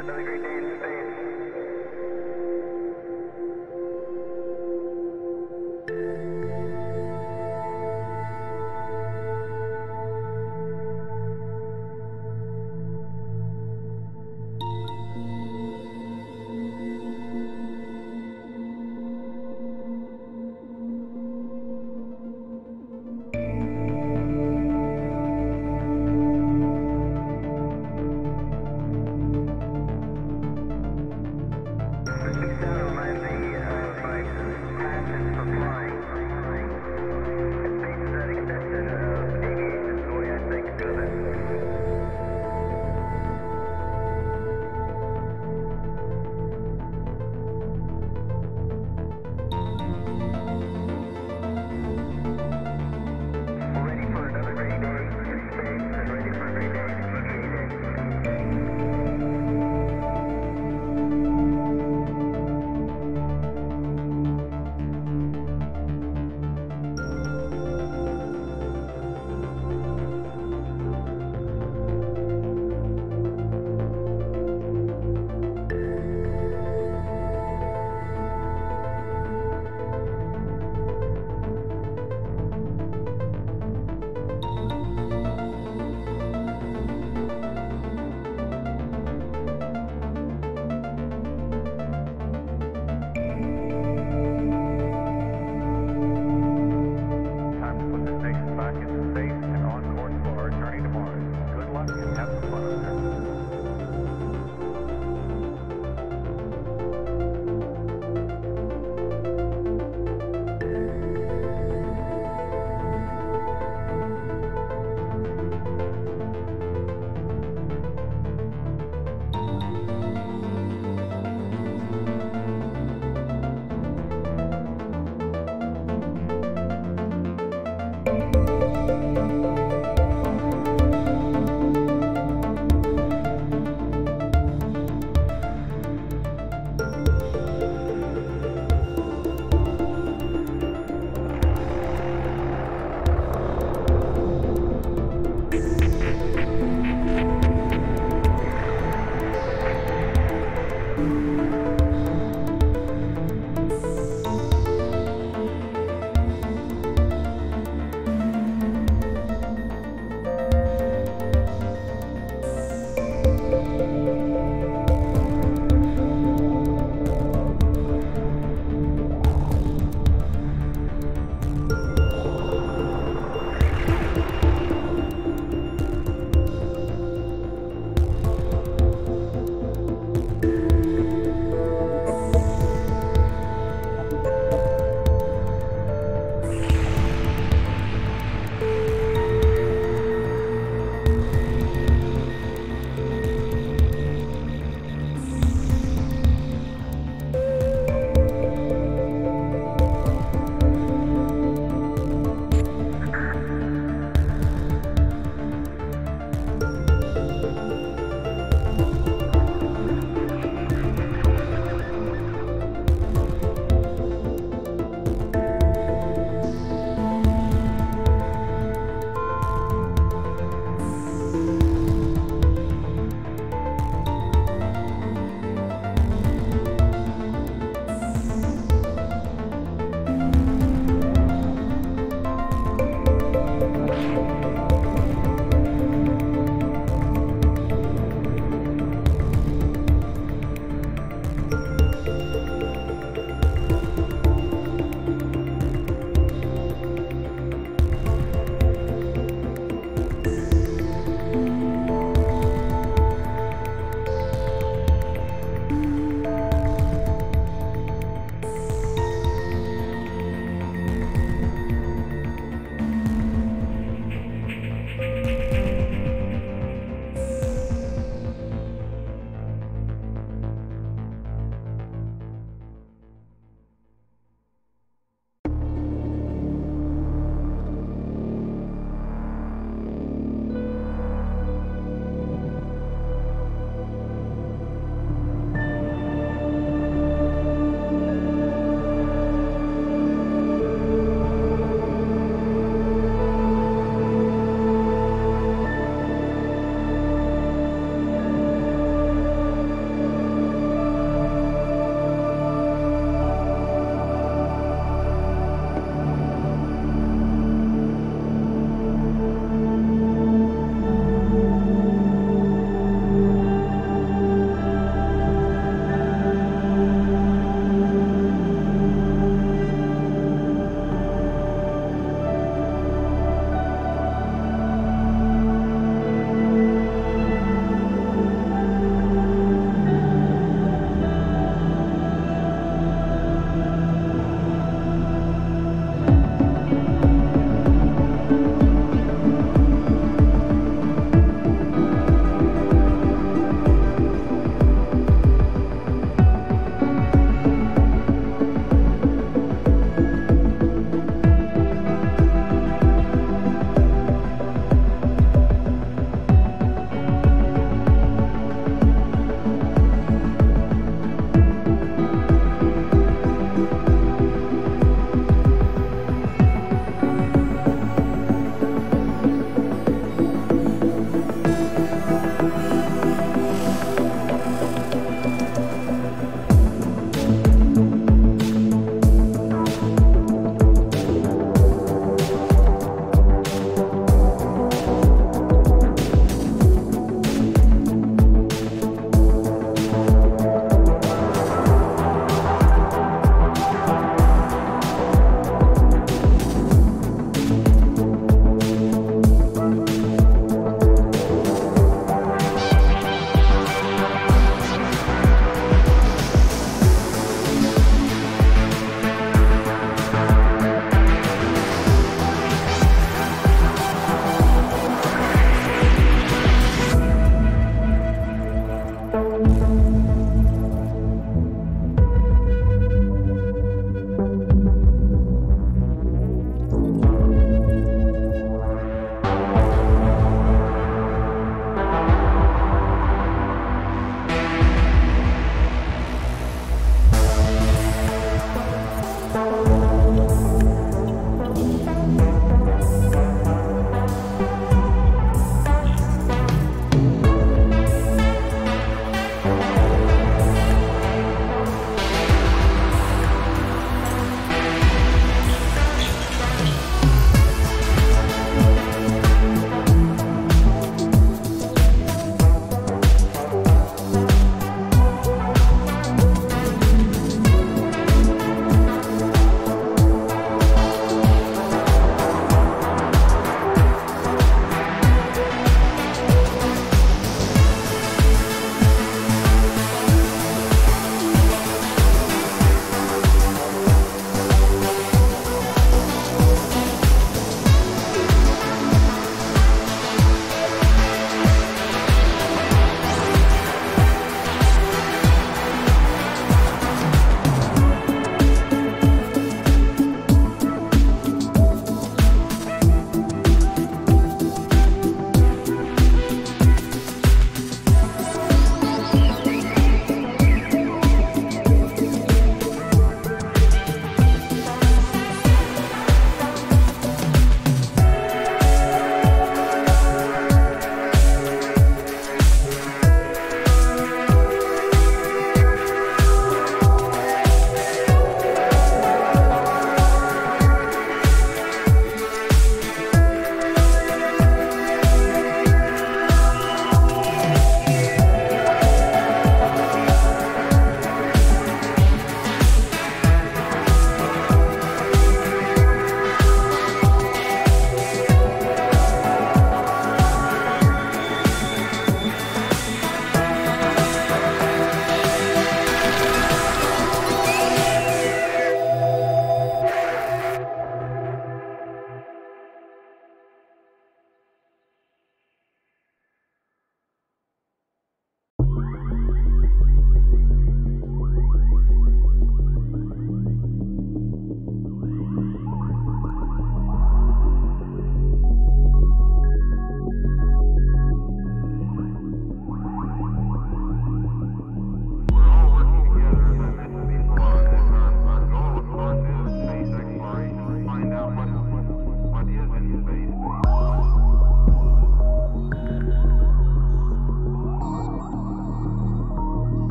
Another great day in space.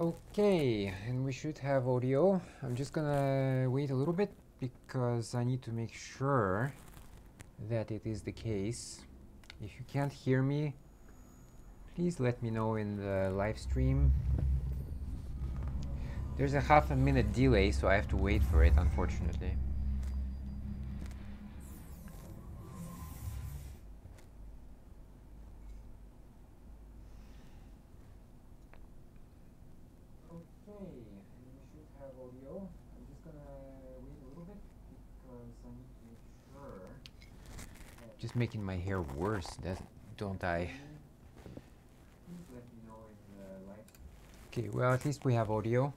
Okay, and we should have audio. I'm just gonna wait a little bit because I need to make sure that it is the case. If you can't hear me, please let me know in the live stream. There's a half a minute delay, so I have to wait for it, unfortunately. Okay, and we should have audio. I'm just gonna wait a little bit because I need to make sure. Just making my hair worse, don't I? Please let me know in the live. Okay, well, at least we have audio.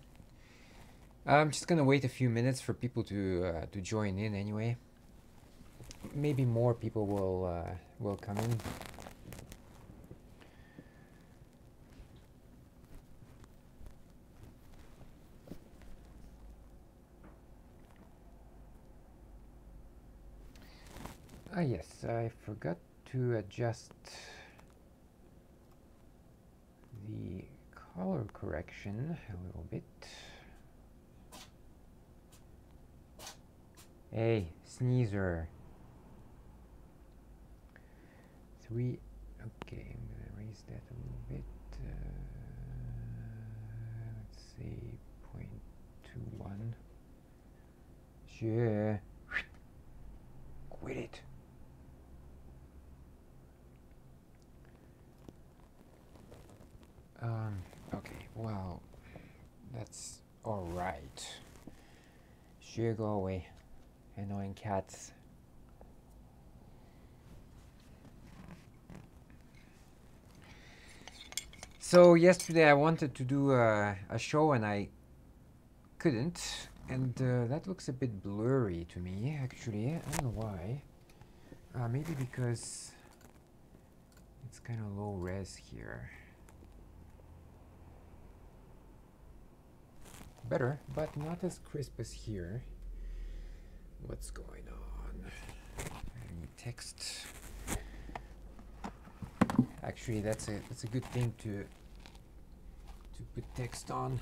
I'm just gonna wait a few minutes for people to join in anyway. Maybe more people will come in. Ah yes, I forgot to adjust the color correction a little bit. Hey, sneezer. 3. Okay, I'm gonna raise that a little bit. Let's say 0.21. Sure. Quit it. Okay, well, that's alright. Sure, go away. Annoying cats. So yesterday I wanted to do a show and I couldn't, and that looks a bit blurry to me, actually. I don't know why. Maybe because it's kind of low res here. Better, but not as crisp as here. What's going on? Any text? Actually, that's a good thing to put text on.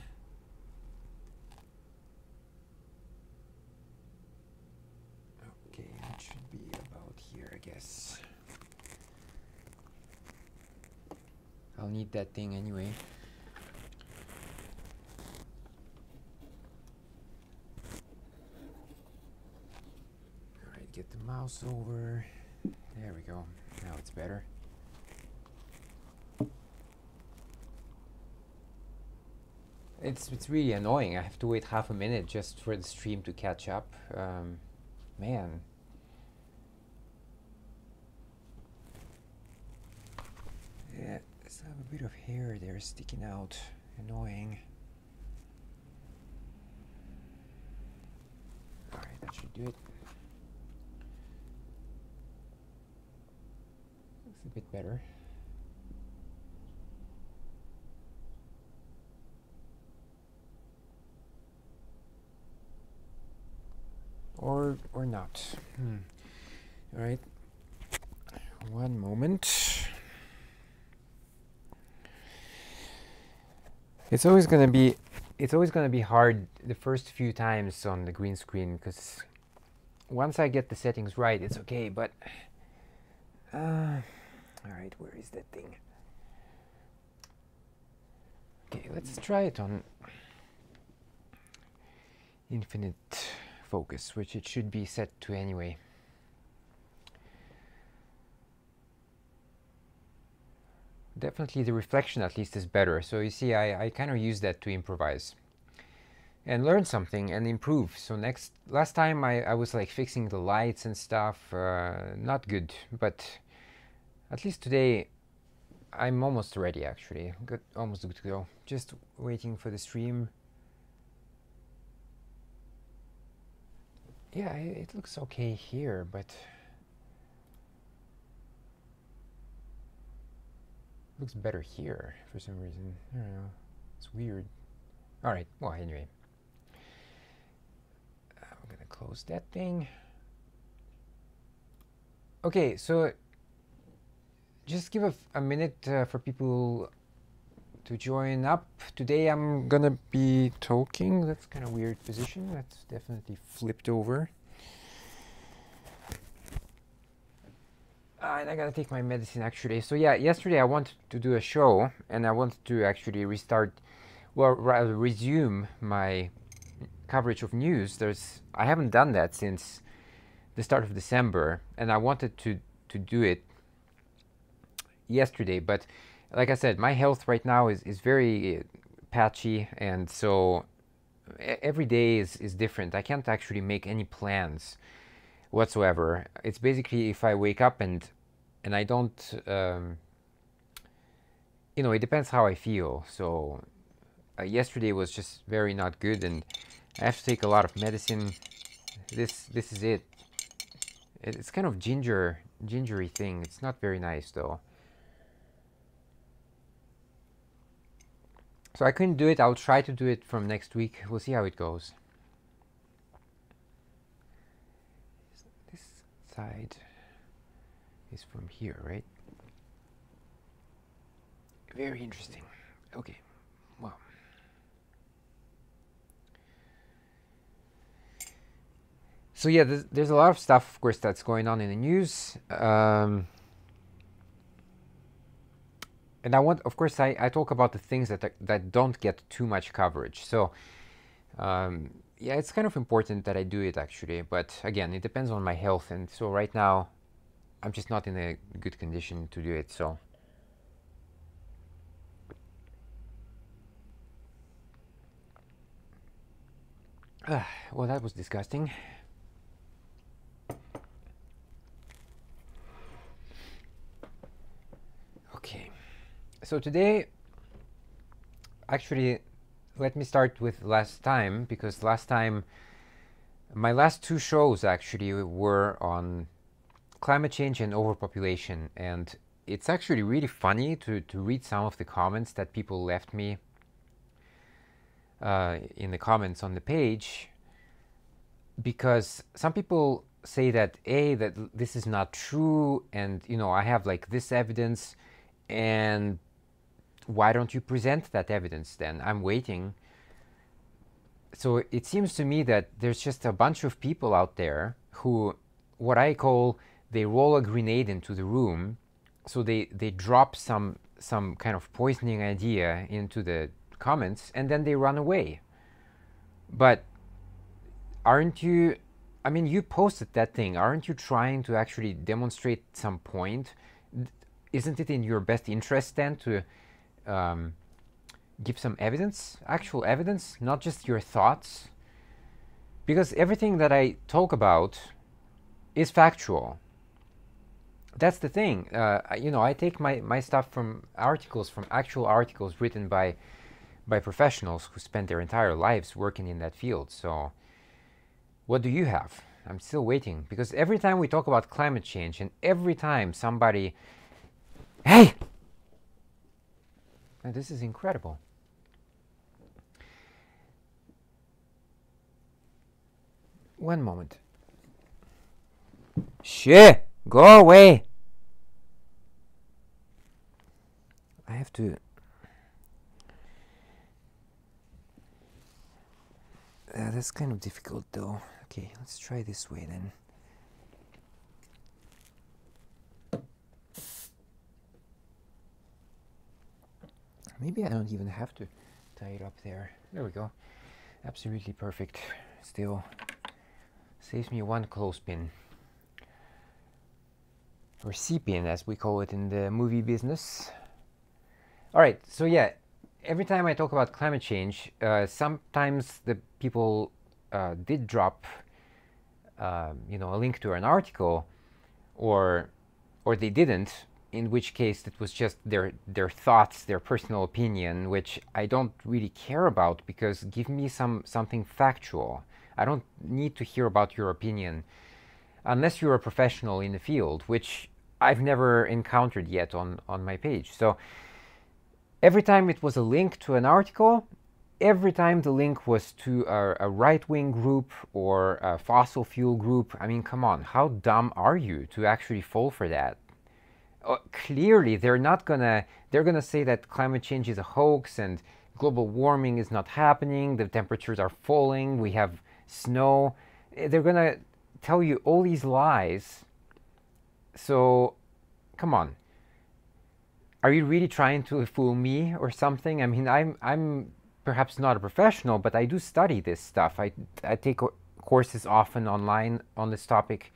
Okay, it should be about here, I guess. I'll need that thing anyway. Alright, get the mouse over. There we go. Now it's better. It's really annoying. I have to wait half a minute just for the stream to catch up. Man. Yeah, I still have a bit of hair there sticking out. Annoying. Alright, that should do it. Looks a bit better. Or not. Alright. One moment. It's always gonna be hard the first few times on the green screen, because once I get the settings right, it's okay, but alright, where is that thing? Okay, let's try it on infinite focus, which it should be set to anyway. Definitely the reflection at least is better. So you see, I kind of use that to improvise and learn something and improve. So last time I was like fixing the lights and stuff, not good, but at least today I'm almost ready actually. Almost good to go. Just waiting for the stream. Yeah, it looks okay here, but looks better here for some reason. I don't know. It's weird. All right. Well, anyway, I'm gonna close that thing. Okay, so just give a minute for people to join up. Today I'm gonna be talking. That's kind of weird position. That's definitely flipped over. And I gotta take my medicine actually. So yeah, yesterday I wanted to do a show and I wanted to actually rather resume my coverage of news. I haven't done that since the start of December, and I wanted to do it yesterday, but like I said, my health right now is very patchy, and so every day is different. I can't actually make any plans whatsoever. It's basically if I wake up and I don't, it depends how I feel. So yesterday was just very not good, and I have to take a lot of medicine. This is it. It's kind of gingery thing. It's not very nice though. So I couldn't do it. I'll try to do it from next week. We'll see how it goes. This side is from here, right? Very interesting. Okay, well. So yeah, there's a lot of stuff, of course, that's going on in the news. And of course, I talk about the things that don't get too much coverage. So yeah, it's kind of important that I do it actually. But again, it depends on my health. And so right now, I'm just not in a good condition to do it. So. Well, that was disgusting. Okay. So today, actually, let me start with last time, because last time, my last two shows actually were on climate change and overpopulation, and it's actually really funny to read some of the comments that people left me in the comments on the page, because some people say that that this is not true, and I have like this evidence, and why don't you present that evidence then? I'm waiting. So it seems to me that there's just a bunch of people out there who, what I call, they roll a grenade into the room. So they drop some kind of poisoning idea into the comments, and then they run away. But aren't you, I mean, you posted that thing. Aren't you trying to actually demonstrate some point? Isn't it in your best interest then to give some evidence, actual evidence, not just your thoughts? Because everything that I talk about is factual. That's the thing. I take my stuff from articles, from actual articles written by professionals who spend their entire lives working in that field. So what do you have? I'm still waiting, because every time we talk about climate change, and every time somebody, hey! Now, this is incredible. One moment. Shit! Go away! I have to... that's kind of difficult though. Okay, let's try this way then. Maybe I don't even have to tie it up there. There we go. Absolutely perfect. Still saves me one clothespin. Or C-pin, as we call it in the movie business. Alright, so yeah, every time I talk about climate change, sometimes the people did drop a link to an article, or they didn't, in which case it was just their thoughts, their personal opinion, which I don't really care about, because give me something factual. I don't need to hear about your opinion unless you're a professional in the field, which I've never encountered yet on my page. So every time it was a link to an article, every time the link was to a right-wing group or a fossil fuel group, I mean, come on, how dumb are you to actually fall for that? Clearly they're gonna say that climate change is a hoax and global warming is not happening, the temperatures are falling, we have snow. They're gonna tell you all these lies. So come on, are you really trying to fool me or something? I mean, I'm perhaps not a professional, but I do study this stuff. I take courses often online on this topic.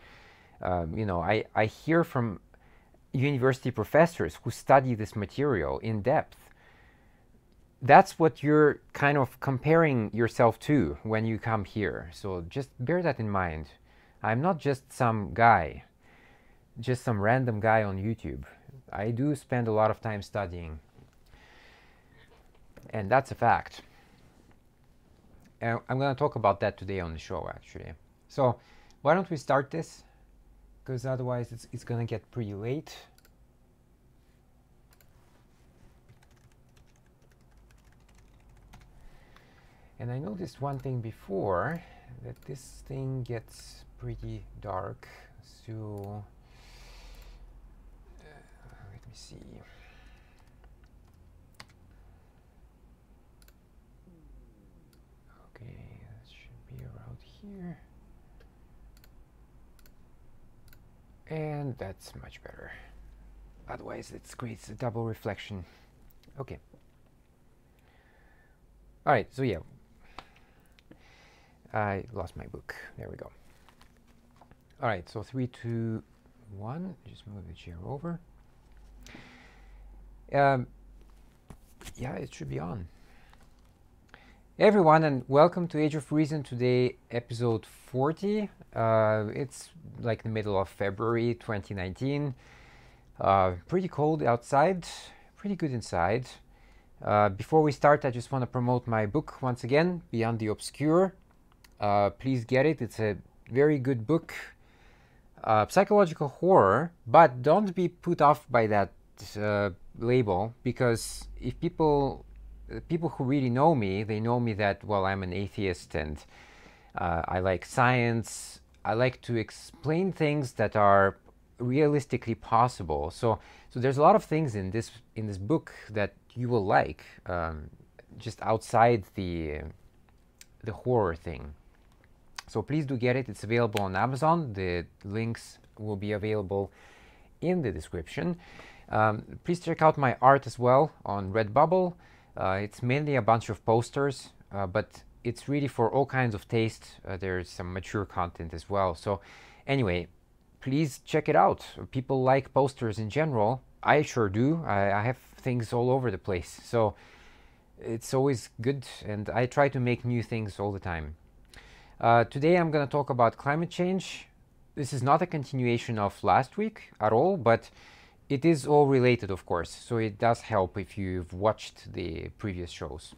I hear from university professors who study this material in depth. That's what you're kind of comparing yourself to when you come here. So just bear that in mind. I'm not just some guy, just some random guy on YouTube. I do spend a lot of time studying. And that's a fact. And I'm going to talk about that today on the show, actually. So why don't we start this? Because otherwise it's going to get pretty late. And I noticed one thing before, that this thing gets pretty dark. So let me see. Okay, that should be around here. And that's much better. Otherwise it creates a double reflection. Okay. All right, so yeah. I lost my book. There we go. All right, so 3, 2, 1. Just move the chair over. Yeah, it should be on. Hey everyone, and welcome to Age of Reason. Today, episode 40. It's like the middle of February 2019. Pretty cold outside, pretty good inside. Before we start, I just want to promote my book once again, Beyond the Obscure. Please get it. It's a very good book. Psychological horror, but don't be put off by that label, because if people who really know me, they know me that, well, I'm an atheist and I like science. I like to explain things that are realistically possible. So there's a lot of things in this book that you will like, just outside the horror thing. So please do get it. It's available on Amazon. The links will be available in the description. Please check out my art as well on Redbubble. It's mainly a bunch of posters, but it's really for all kinds of taste. There's some mature content as well. So anyway, please check it out. People like posters in general. I sure do. I have things all over the place. So it's always good, and I try to make new things all the time. Today I'm going to talk about climate change. This is not a continuation of last week at all, but it is all related, of course, so it does help if you've watched the previous shows.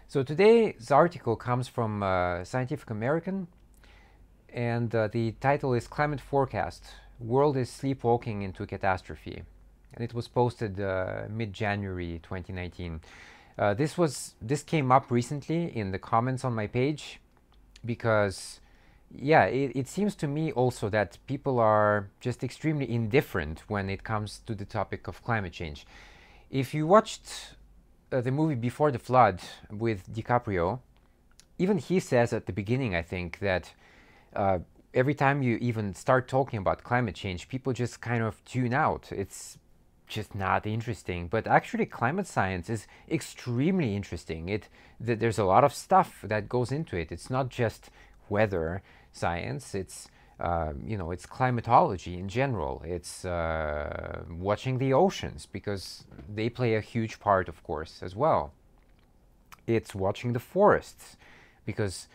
So today's article comes from Scientific American, and the title is Climate Forecast: World is Sleepwalking into Catastrophe. And it was posted mid-January 2019. This came up recently in the comments on my page, because yeah, it seems to me also that people are just extremely indifferent when it comes to the topic of climate change. If you watched the movie Before the Flood with DiCaprio, even he says at the beginning, I think, that every time you even start talking about climate change, people just kind of tune out. It's just not interesting. But actually climate science is extremely interesting. There's a lot of stuff that goes into it. It's not just weather science, it's it's climatology in general. It's watching the oceans, because they play a huge part, of course, as well. It's watching the forests, because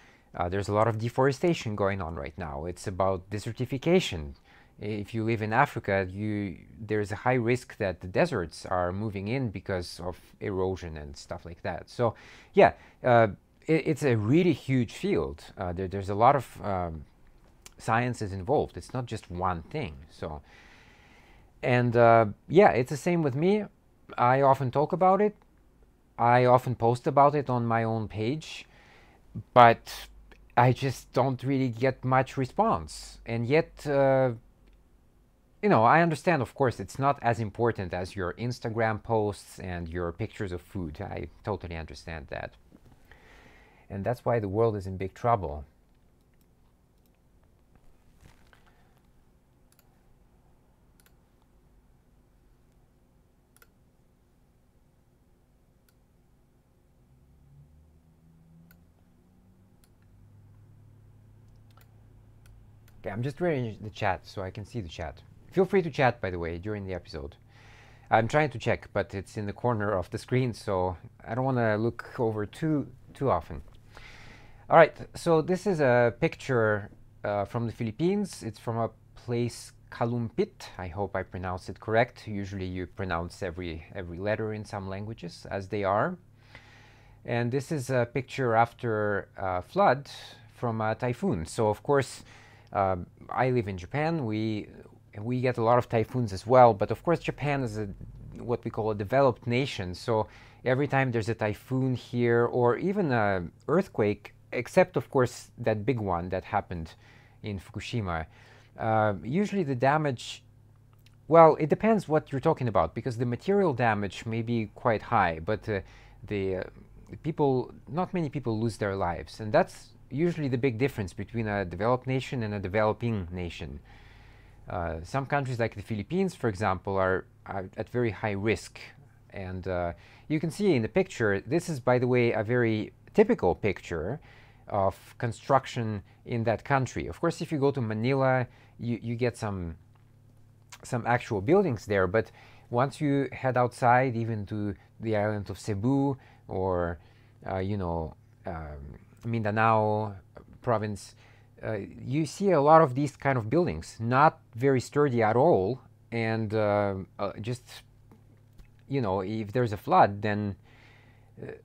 there's a lot of deforestation going on right now. It's about desertification. If you live in Africa, there's a high risk that the deserts are moving in because of erosion and stuff like that. So yeah, it's a really huge field. There's a lot of sciences involved. It's not just one thing. So, and yeah, it's the same with me. I often talk about it. I often post about it on my own page, but I just don't really get much response. And yet you know, I understand, of course, it's not as important as your Instagram posts and your pictures of food. I totally understand that. And that's why the world is in big trouble. Okay, I'm just reading the chat so I can see the chat. Feel free to chat, by the way, during the episode. I'm trying to check, but it's in the corner of the screen, so I don't want to look over too often. All right, so this is a picture from the Philippines. It's from a place Kalumpit. I hope I pronounced it correct. Usually you pronounce every letter in some languages as they are. And this is a picture after a flood from a typhoon. So of course, I live in Japan. We get a lot of typhoons as well, but of course Japan is what we call a developed nation. So every time there's a typhoon here or even an earthquake, except of course that big one that happened in Fukushima, usually the damage, well, it depends what you're talking about, because the material damage may be quite high, but not many people lose their lives, and that's usually the big difference between a developed nation and a developing nation. Some countries like the Philippines, for example, are at very high risk. And you can see in the picture, this is, by the way, a very typical picture of construction in that country. Of course, if you go to Manila, you get some actual buildings there. But once you head outside, even to the island of Cebu or, Mindanao province, you see a lot of these kind of buildings, not very sturdy at all, and just, if there's a flood, then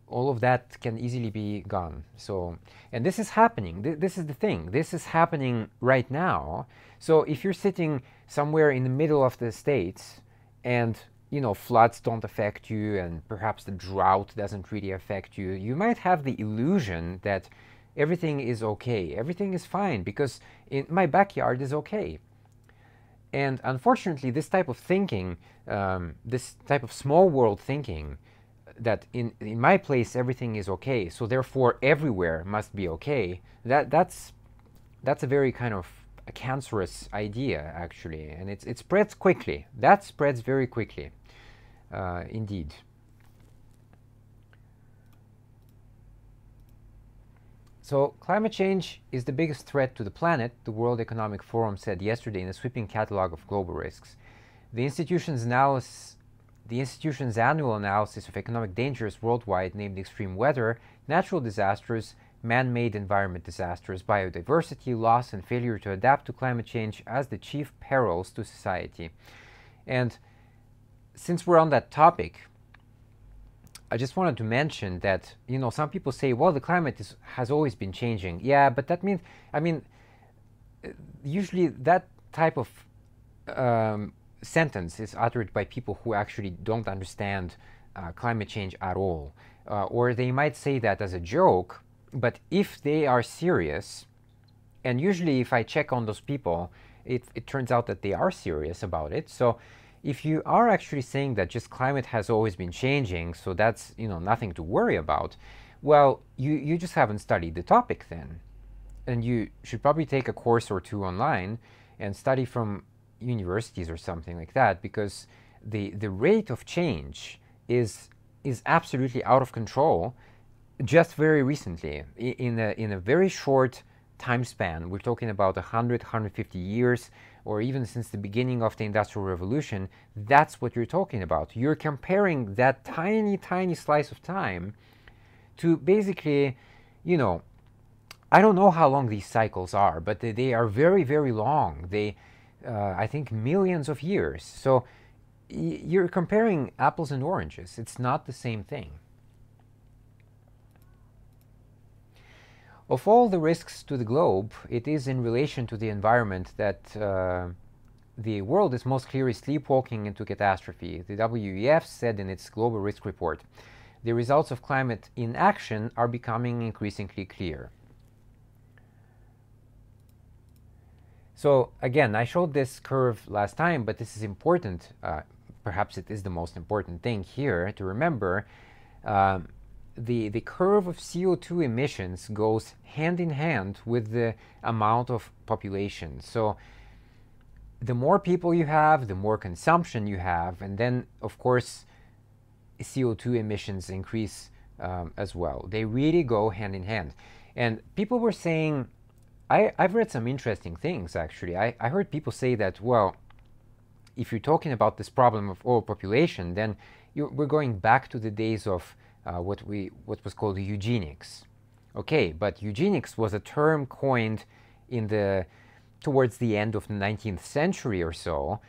all of that can easily be gone. So, and this is happening. This is the thing. This is happening right now. So if you're sitting somewhere in the middle of the States and, floods don't affect you and perhaps the drought doesn't really affect you, you might have the illusion that everything is okay, everything is fine because in my backyard is okay. And unfortunately, this type of thinking, this type of small world thinking, that in my place everything is okay, so therefore everywhere must be okay, that's a very kind of a cancerous idea, actually, and it spreads quickly. That spreads very quickly, indeed. So climate change is the biggest threat to the planet, the World Economic Forum said yesterday in a sweeping catalog of global risks. The institution's annual analysis of economic dangers worldwide named extreme weather, natural disasters, man-made environment disasters, biodiversity loss, and failure to adapt to climate change as the chief perils to society. And since we're on that topic, I just wanted to mention that, some people say, well, the climate has always been changing. Yeah, but that means, usually that type of sentence is uttered by people who actually don't understand climate change at all. Or they might say that as a joke, but if they are serious, and usually if I check on those people, it turns out that they are serious about it. So if you are actually saying that just climate has always been changing, so that's nothing to worry about, well, you just haven't studied the topic then. And you should probably take a course or two online and study from universities or something like that, because the rate of change is absolutely out of control just very recently. In a very short time span, we're talking about 100, 150 years, or even since the beginning of the Industrial Revolution, that's what you're talking about. You're comparing that tiny, tiny slice of time to basically, I don't know how long these cycles are, but they are very, very long. They, I think, millions of years. So you're comparing apples and oranges. It's not the same thing. Of all the risks to the globe, it is in relation to the environment that the world is most clearly sleepwalking into catastrophe, the WEF said in its Global Risk Report. The results of climate inaction are becoming increasingly clear. So again, I showed this curve last time, but this is important. Perhaps it is the most important thing here to remember. Um, the curve of CO2 emissions goes hand in hand with the amount of population. So the more people you have, the more consumption you have, and then of course CO2 emissions increase as well. They really go hand in hand. And people were saying, I've read some interesting things actually. I heard people say that, well, if you're talking about this problem of overpopulation, then we're going back to the days of what was called eugenics. Okay, but eugenics was a term coined towards the end of the 19th century or so.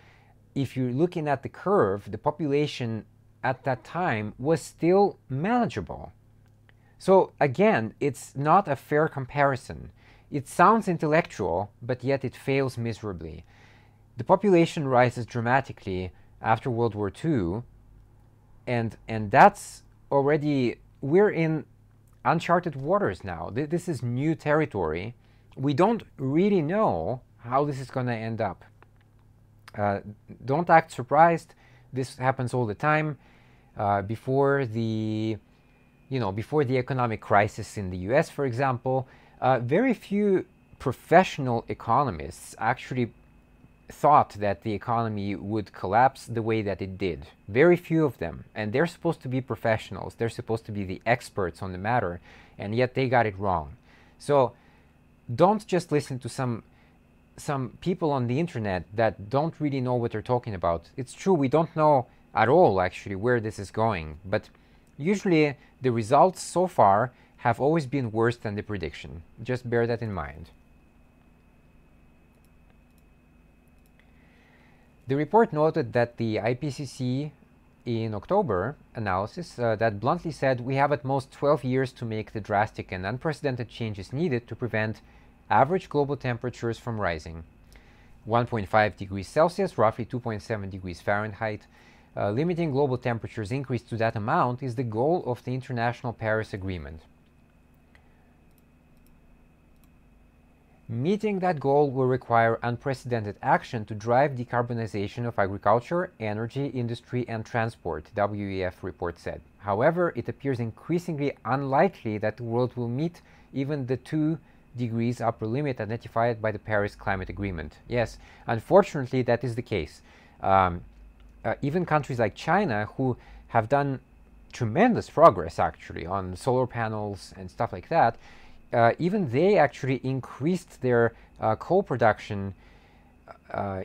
If you're looking at the curve, the population at that time was still manageable. So again, it's not a fair comparison. It sounds intellectual, but yet it fails miserably. The population rises dramatically after World War II, and that's already, we're in uncharted waters now. This is new territory. We don't really know how this is going to end up. Don't act surprised. This happens all the time. Before the economic crisis in the US, for example, very few professional economists actually thought that the economy would collapse the way that it did. Very few of them. And they're supposed to be professionals. They're supposed to be the experts on the matter. And yet they got it wrong. So don't just listen to some people on the internet that don't really know what they're talking about. It's true, we don't know at all actually where this is going. But usually the results so far have always been worse than the prediction. Just bear that in mind. The report noted that the IPCC in October analysis that bluntly said we have at most 12 years to make the drastic and unprecedented changes needed to prevent average global temperatures from rising. 1.5 degrees Celsius, roughly 2.7 degrees Fahrenheit. Limiting global temperatures increase to that amount is the goal of the International Paris Agreement. Meeting that goal will require unprecedented action to drive decarbonization of agriculture, energy, industry, and transport, WEF report said. However, it appears increasingly unlikely that the world will meet even the 2 degrees upper limit identified by the Paris Climate Agreement. Yes, unfortunately, that is the case. Even countries like China, who have done tremendous progress actually on solar panels and stuff like that, even they actually increased their coal production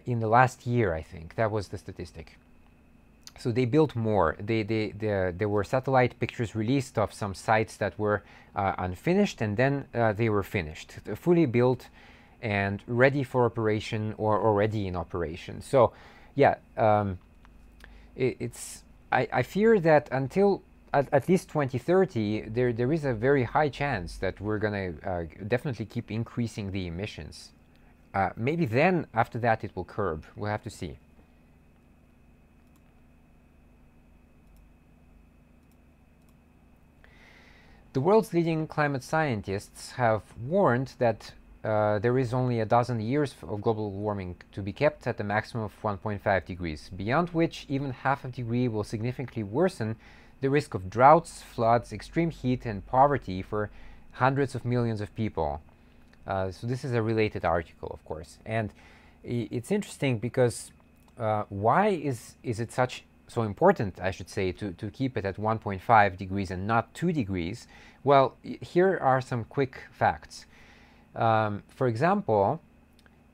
in the last year, I think. That was the statistic. So they built more. There were satellite pictures released of some sites that were unfinished, and then they were finished, fully built and ready for operation or already in operation. So yeah, I fear that until at least 2030, there is a very high chance that we're going to definitely keep increasing the emissions. Maybe then, after that, it will curb. We'll have to see. The world's leading climate scientists have warned that there is only a dozen years of global warming to be kept at a maximum of 1.5 degrees, beyond which even half a degree will significantly worsen the risk of droughts, floods, extreme heat, and poverty for hundreds of millions of people. So this is a related article, of course. And it's interesting because why is it so important, I should say, to keep it at 1.5 degrees and not 2 degrees? Well, here are some quick facts. For example,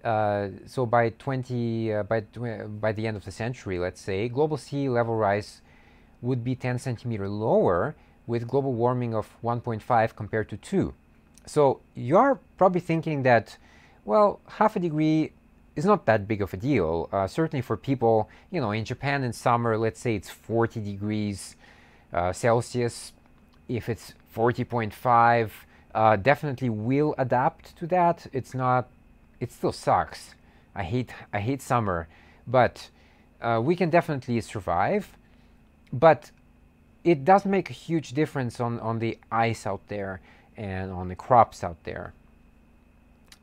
so by the end of the century, let's say, global sea level rise would be 10 centimeters lower, with global warming of 1.5 compared to 2. So you're probably thinking that, well, half a degree is not that big of a deal. Certainly for people, in Japan in summer, let's say it's 40 degrees Celsius. If it's 40.5, definitely will adapt to that. It still sucks. I hate summer, but we can definitely survive. But it does make a huge difference on the ice out there and on the crops out there.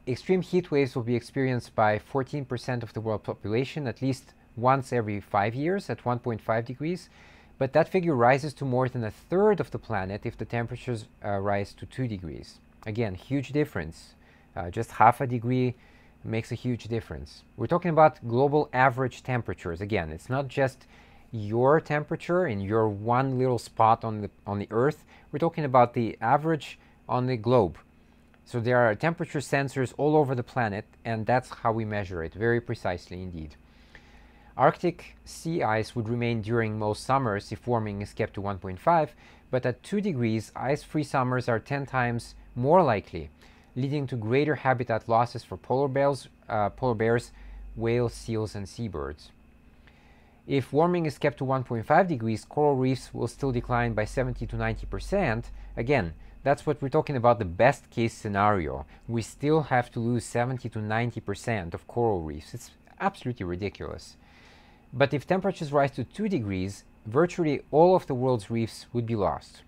extreme heat waves will be experienced by 14% of the world population at least once every 5 years at 1.5 degrees. But that figure rises to more than a third of the planet if the temperatures rise to 2 degrees. Again, huge difference. Just half a degree makes a huge difference. We're talking about global average temperatures. Again, it's not just your temperature in your one little spot on the Earth. We're talking about the average on the globe. So there are temperature sensors all over the planet, and that's how we measure it, very precisely indeed. Arctic sea ice would remain during most summers if warming is kept to 1.5, but at 2 degrees, ice-free summers are 10 times more likely, leading to greater habitat losses for polar bears, whales, seals, and seabirds. If warming is kept to 1.5 degrees, coral reefs will still decline by 70 to 90%. Again, that's what we're talking about, the best case scenario. We still have to lose 70 to 90% of coral reefs. It's absolutely ridiculous. But if temperatures rise to 2 degrees, virtually all of the world's reefs would be lost.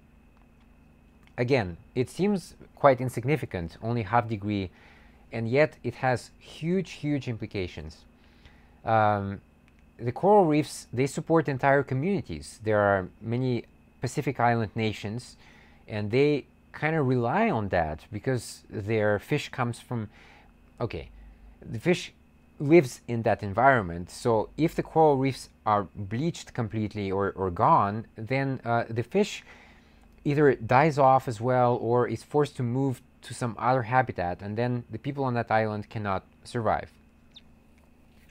Again, it seems quite insignificant, only half degree, and yet it has huge, huge implications. The coral reefs, they support entire communities. There are many Pacific Island nations, and they kind of rely on that because their fish comes from, okay, the fish lives in that environment. So if the coral reefs are bleached completely or gone, then the fish either dies off as well or is forced to move to some other habitat, and then the people on that island cannot survive.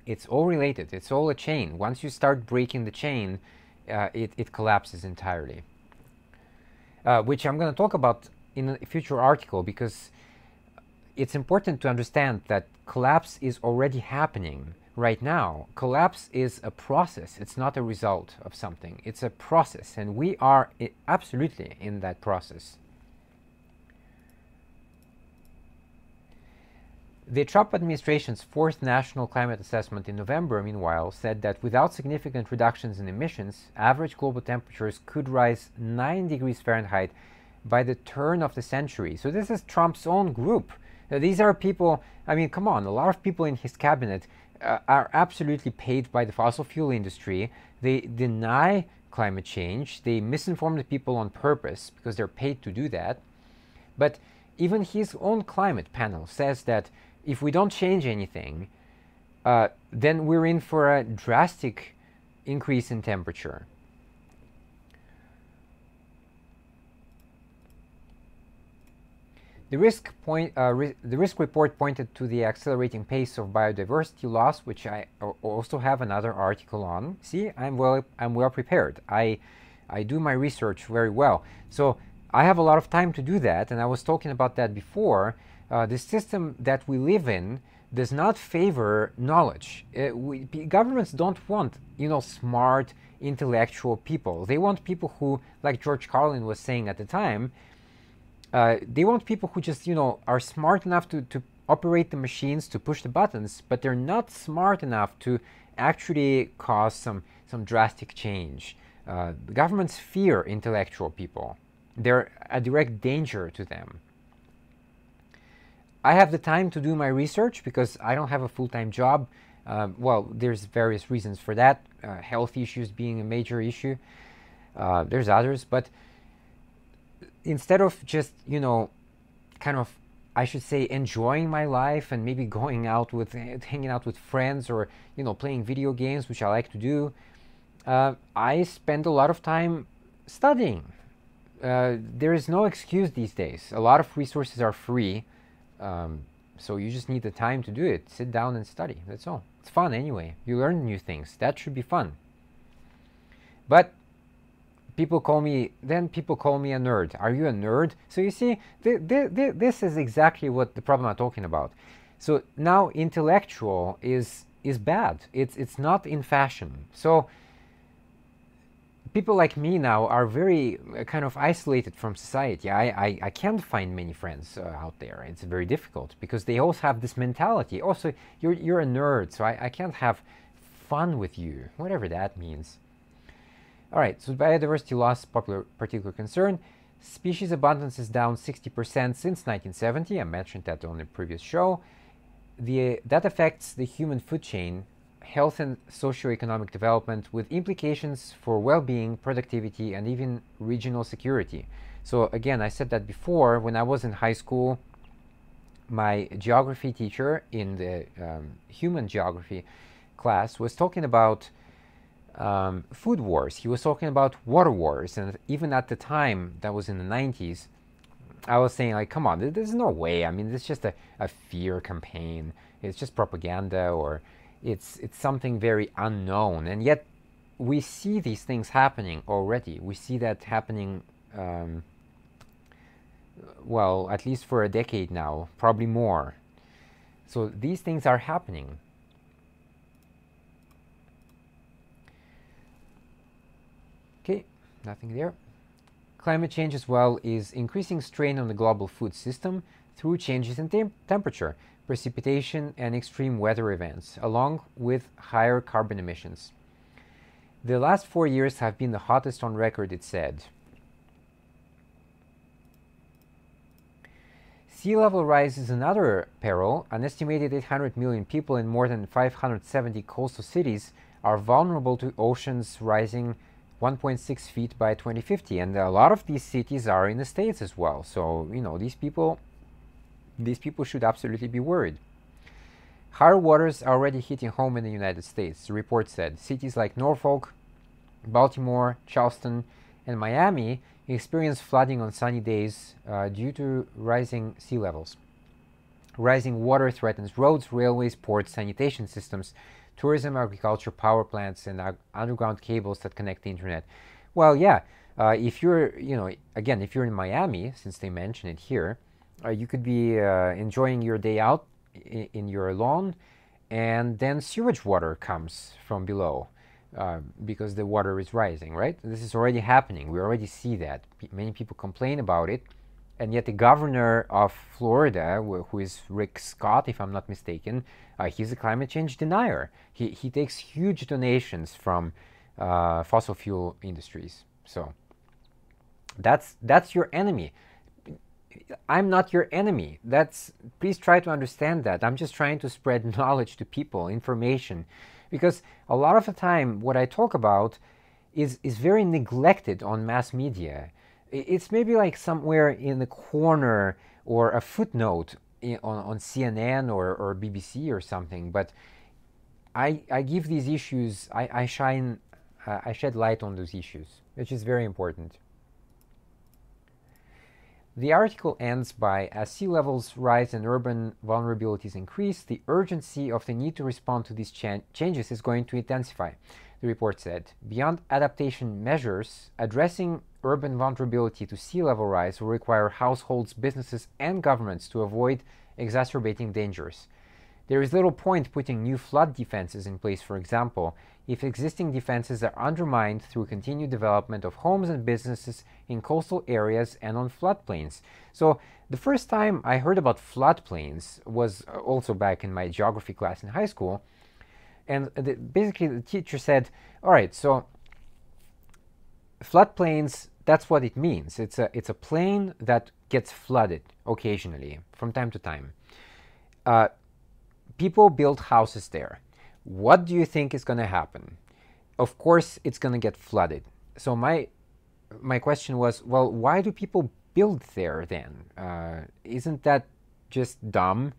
It's all related. It's all a chain. Once you start breaking the chain, it collapses entirely. Which I'm going to talk about in a future article, because it's important to understand that collapse is already happening right now. Collapse is a process. It's not a result of something. It's a process, and we are absolutely in that process. The Trump administration's fourth national climate assessment in November, meanwhile, said that without significant reductions in emissions, average global temperatures could rise 9 degrees Fahrenheit by the turn of the century. So this is Trump's own group. These are people, I mean, come on, a lot of people in his cabinet are absolutely paid by the fossil fuel industry. They deny climate change. They misinform the people on purpose because they're paid to do that. But even his own climate panel says that if we don't change anything, then we're in for a drastic increase in temperature. The risk report pointed to the accelerating pace of biodiversity loss, which I also have another article on. See, I'm well prepared. I do my research very well. So I have a lot of time to do that, and I was talking about that before. The system that we live in does not favor knowledge. Governments don't want, smart, intellectual people. They want people who, like George Carlin was saying at the time, they want people who just, are smart enough to operate the machines, to push the buttons, but they're not smart enough to actually cause some drastic change. Governments fear intellectual people. They're a direct danger to them. I have the time to do my research because I don't have a full-time job. Well, there's various reasons for that, health issues being a major issue. There's others, but instead of just, kind of, I should say, enjoying my life and maybe going out with, hanging out with friends or, playing video games, which I like to do, I spend a lot of time studying. There is no excuse these days. A lot of resources are free, so you just need the time to do it. Sit down and study, that's all. It's fun anyway. You learn new things. That should be fun. But people call me a nerd. Are you a nerd? So you see, this is exactly what the problem I'm talking about. So now intellectual is bad. It's not in fashion. So people like me now are very kind of isolated from society. I can't find many friends out there. It's very difficult because they also have this mentality. Also, you're a nerd, so I can't have fun with you, whatever that means. All right, so biodiversity loss, particular concern. Species abundance is down 60% since 1970. I mentioned that on the previous show. That affects the human food chain, health and socioeconomic development, with implications for well-being, productivity, and even regional security. So again, I said that before. When I was in high school, my geography teacher in the human geography class was talking about food wars. He was talking about water wars, and even at the time, that was in the 90s, I was saying, like, come on, there's no way. I mean, it's just a fear campaign. It's just propaganda, or it's something very unknown. And yet, we see these things happening already. We see that happening, well, at least for a decade now, probably more. So these things are happening. Okay, nothing there. Climate change as well is increasing strain on the global food system through changes in temperature, precipitation, and extreme weather events, along with higher carbon emissions. The last 4 years have been the hottest on record, it said. Sea level rise is another peril. An estimated 800 million people in more than 570 coastal cities are vulnerable to oceans rising 1.6 feet by 2050, and a lot of these cities are in the States as well. So, you know, these people should absolutely be worried. Higher waters are already hitting home in the United States, the report said. Cities like Norfolk, Baltimore, Charleston, and Miami experience flooding on sunny days due to rising sea levels. Rising water threatens roads, railways, ports, sanitation systems, tourism, agriculture, power plants, and underground cables that connect the internet. Well, yeah, if you're, you know, again, if you're in Miami, since they mention it here, you could be enjoying your day out in your lawn, and then sewage water comes from below because the water is rising, right? This is already happening. We already see that. Many people complain about it, and yet the governor of Florida, who is Rick Scott, if I'm not mistaken, he's a climate change denier. He takes huge donations from fossil fuel industries. So that's your enemy. I'm not your enemy. Please try to understand that. I'm just trying to spread knowledge to people, information, because a lot of the time what I talk about is very neglected on mass media. It's maybe like somewhere in the corner or a footnote on CNN or BBC or something, but I give these issues, I shed light on those issues, which is very important. The article ends by, as sea levels rise and urban vulnerabilities increase, the urgency of the need to respond to these changes is going to intensify, the report said. Beyond adaptation measures, addressing urban vulnerability to sea level rise will require households, businesses, and governments to avoid exacerbating dangers. There is little point putting new flood defenses in place, for example, if existing defenses are undermined through continued development of homes and businesses in coastal areas and on floodplains. So the first time I heard about floodplains was also back in my geography class in high school. And basically the teacher said, all right, so floodplains, that's what it means. It's a plain that gets flooded occasionally from time to time. People build houses there. What do you think is going to happen? Of course, it's going to get flooded. So my question was, well, why do people build there then? Isn't that just dumb?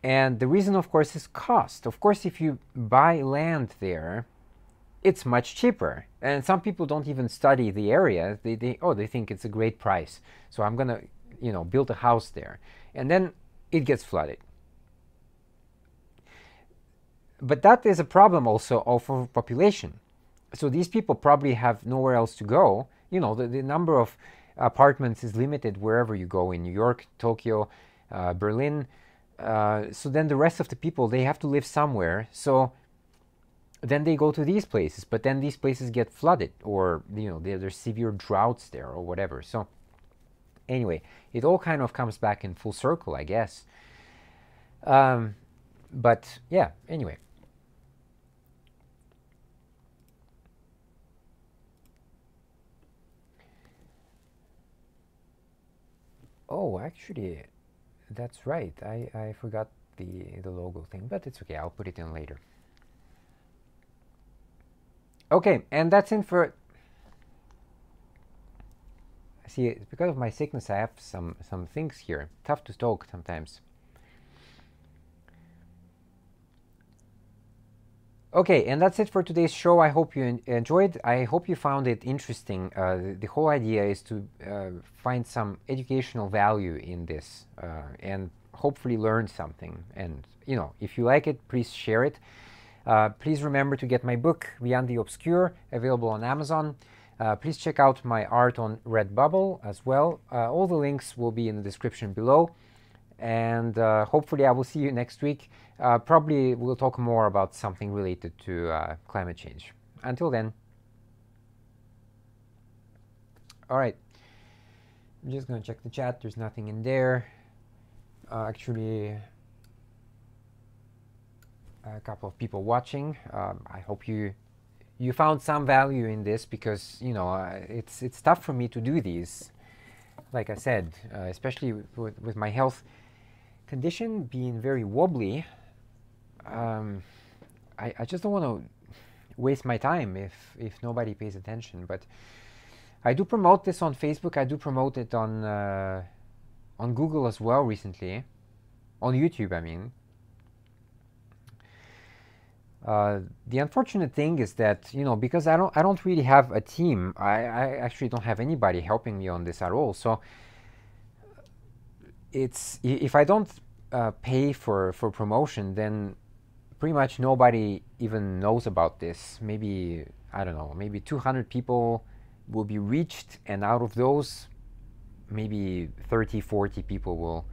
And the reason, of course, is cost. Of course, if you buy land there, it's much cheaper. And some people don't even study the area. They think it's a great price. So I'm going to, build a house there. And then it gets flooded. But that is a problem also of population. So these people probably have nowhere else to go. The number of apartments is limited wherever you go in New York, Tokyo, Berlin. So then the rest of the people, they have to live somewhere. So then they go to these places, but then these places get flooded, or there's severe droughts there or whatever. So anyway, it all kind of comes back in full circle, I guess. But yeah, anyway. Oh, actually, that's right. I forgot the logo thing, but it's okay. I'll put it in later. Okay, and that's it for. See, it's because of my sickness. I have some things here. Tough to talk sometimes. Okay, and that's it for today's show. I hope you enjoyed. I hope you found it interesting. The whole idea is to find some educational value in this and hopefully learn something. And, you know, if you like it, please share it. Please remember to get my book, Beyond the Obscure, available on Amazon. Please check out my art on Redbubble as well. All the links will be in the description below. And hopefully I will see you next week. Probably we'll talk more about something related to climate change. Until then. All right. I'm just going to check the chat. There's nothing in there. Actually, a couple of people watching. I hope you found some value in this, because, you know, it's tough for me to do these. Like I said, especially with my health condition being very wobbly, I just don't want to waste my time if nobody pays attention. But I do promote this on Facebook. I do promote it on Google as well recently, on YouTube, I mean. The unfortunate thing is that, you know, because I don't really have a team. I actually don't have anybody helping me on this at all. So it's, if I don't pay for promotion, then pretty much nobody even knows about this. Maybe, I don't know, maybe 200 people will be reached, and out of those, maybe 30, 40 people will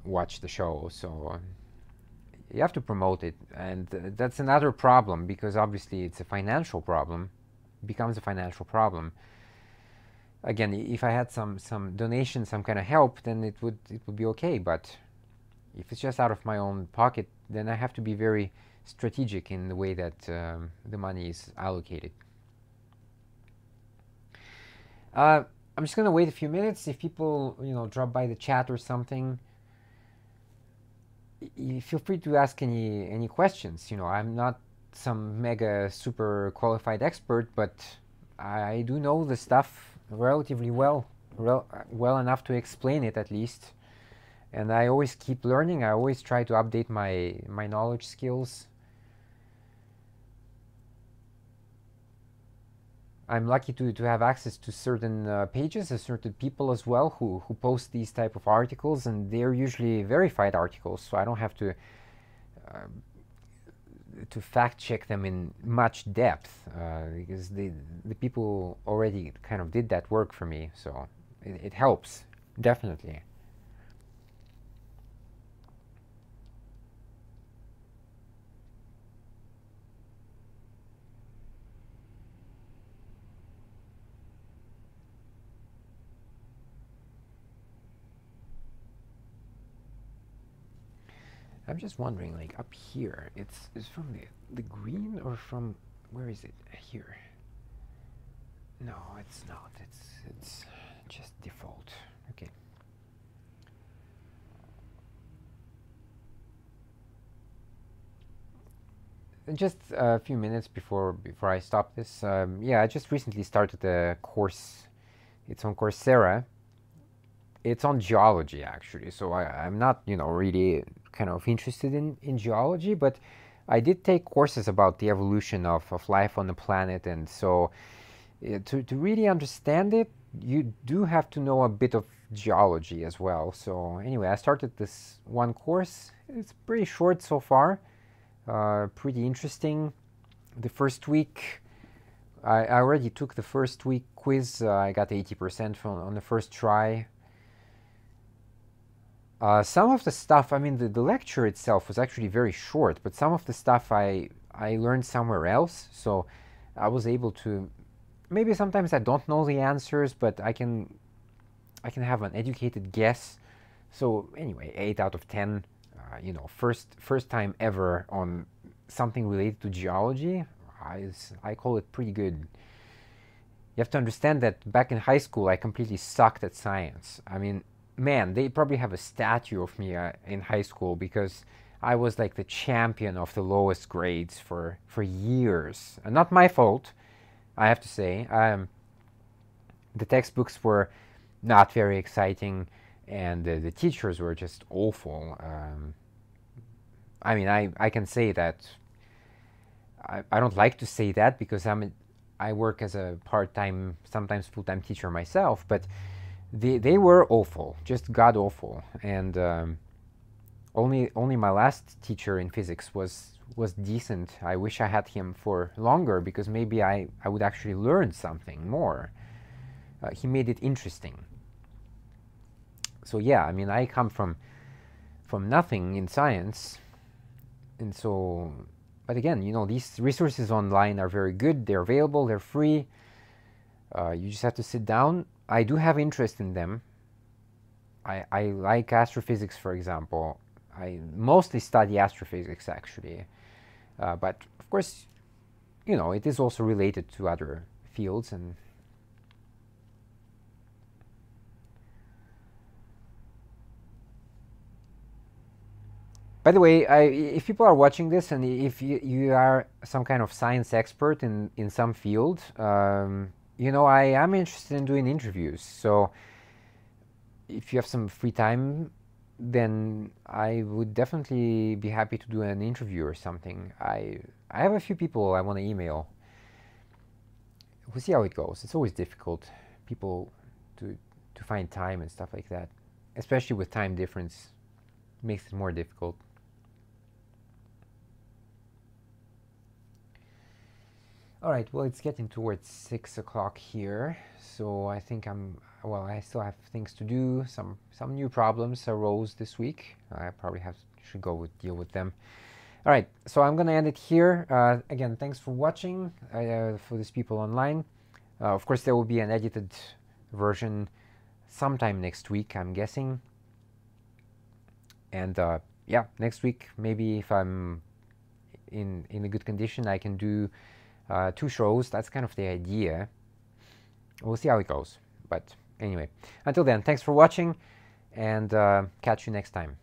watch the show. So you have to promote it, and that's another problem, because obviously it's a financial problem, becomes a financial problem. Again, if I had some donation, some kind of help, then it would be okay. But if it's just out of my own pocket, then I have to be very strategic in the way that the money is allocated. I'm just gonna wait a few minutes. If people, you know, drop by the chat or something, feel free to ask any questions. You know, I'm not some mega super qualified expert, but I do know the stuff relatively well enough to explain it, at least. And I always keep learning. I always try to update my knowledge skills. I'm lucky to have access to certain pages, certain people as well, who post these type of articles, and they're usually verified articles, so I don't have to fact check them in much depth, because the people already kind of did that work for me, so it helps, definitely. I'm just wondering, like up here, it's from the green, or from, where is it? Here. No, it's not. It's just default. Okay. Just a few minutes before I stop this. Yeah, I just recently started a course. It's on Coursera. It's on geology, actually. So I'm not, you know, really kind of interested in geology, but I did take courses about the evolution of life on the planet, and so to really understand it, you do have to know a bit of geology as well. So anyway, I started this one course. It's pretty short so far, pretty interesting. The first week, I already took the first week quiz. I got 80% on the first try. Some of the stuff, I mean, the lecture itself was actually very short, but some of the stuff I learned somewhere else, so I was able to, maybe sometimes I don't know the answers, but I can have an educated guess. So anyway, 8 out of 10, you know, first time ever on something related to geology. I call it pretty good. You have to understand that back in high school, I completely sucked at science. I mean, man, they probably have a statue of me in high school because I was like the champion of the lowest grades for years. And not my fault, I have to say. The textbooks were not very exciting, and the teachers were just awful. I mean, I can say that. I don't like to say that because I work as a part-time, sometimes full-time teacher myself, but they were awful, just god awful. And only my last teacher in physics was decent. I wish I had him for longer because maybe I would actually learn something more. He made it interesting. So yeah, I mean, I come from nothing in science, and so, but again, you know, these resources online are very good. They're available. They're free. You just have to sit down. I do have interest in them. I like astrophysics, for example. I mostly study astrophysics, actually. But of course, you know, it is also related to other fields. And by the way, if people are watching this and if you are some kind of science expert in some field, you know, I am interested in doing interviews. So if you have some free time, then I would definitely be happy to do an interview or something. I have a few people I want to email. We'll see how it goes. It's always difficult, people to find time and stuff like that, especially with time difference, makes it more difficult. All right, well, it's getting towards 6 o'clock here, so I think well, I still have things to do. Some new problems arose this week. I probably should go deal with them. All right, so I'm gonna end it here. Again, thanks for watching. For these people online, of course, there will be an edited version sometime next week, I'm guessing. And yeah, next week, maybe if I'm in a good condition, I can do 2 shows. That's kind of the idea. We'll see how it goes. But anyway, until then, thanks for watching, and catch you next time.